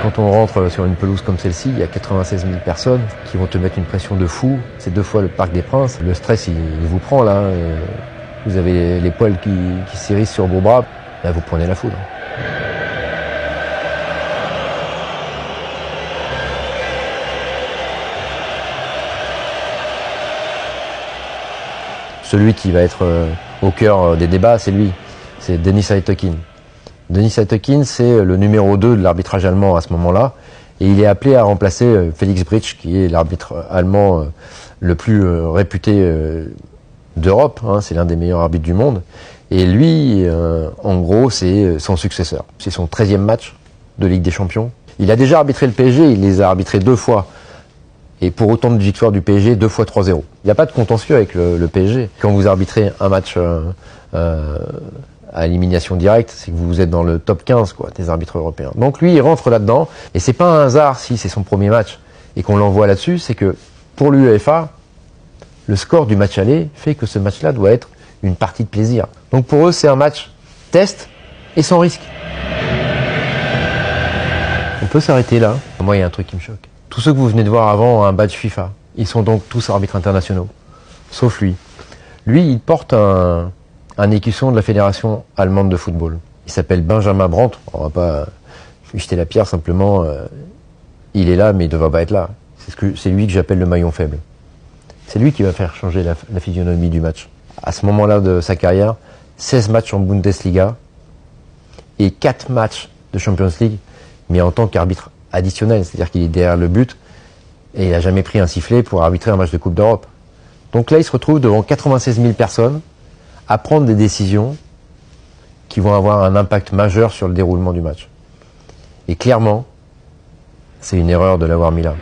Quand on rentre sur une pelouse comme celle-ci, il y a 96 000 personnes qui vont te mettre une pression de fou. C'est 2 fois le Parc des Princes. Le stress, il vous prend là. Vous avez les poils qui s'hérissent sur vos bras. Là, vous prenez la foudre. Celui qui va être au cœur des débats, c'est lui. C'est Dennis Eitokin. Dennis Eitokin, c'est le numéro 2 de l'arbitrage allemand à ce moment-là. Et il est appelé à remplacer Felix Britsch, qui est l'arbitre allemand le plus réputé d'Europe. Hein, c'est l'un des meilleurs arbitres du monde. Et lui, en gros, c'est son successeur. C'est son 13e match de Ligue des Champions. Il a déjà arbitré le PSG, il les a arbitrés 2 fois. Et pour autant de victoires du PSG, 2 fois 3-0. Il n'y a pas de contentieux avec le PSG. Quand vous arbitrez un match à élimination directe, c'est que vous êtes dans le top 15 quoi, des arbitres européens. Donc lui, il rentre là-dedans. Et c'est pas un hasard si c'est son premier match et qu'on l'envoie là-dessus, c'est que pour l'UEFA, le score du match aller fait que ce match-là doit être une partie de plaisir. Donc pour eux, c'est un match test et sans risque. On peut s'arrêter là. Moi, il y a un truc qui me choque. Tous ceux que vous venez de voir avant ont un badge FIFA. Ils sont donc tous arbitres internationaux. Sauf lui. Lui, il porte un écusson de la Fédération allemande de football. Il s'appelle Benjamin Brandt. On va pas lui jeter la pierre, simplement, il est là, mais il ne devrait pas être là. C'est lui que j'appelle le maillon faible. C'est lui qui va faire changer la physionomie du match. À ce moment-là de sa carrière, 16 matchs en Bundesliga et 4 matchs de Champions League, mais en tant qu'arbitre additionnel, c'est-à-dire qu'il est derrière le but et il n'a jamais pris un sifflet pour arbitrer un match de Coupe d'Europe. Donc là, il se retrouve devant 96 000 personnes à prendre des décisions qui vont avoir un impact majeur sur le déroulement du match. Et clairement, c'est une erreur de l'avoir mis là.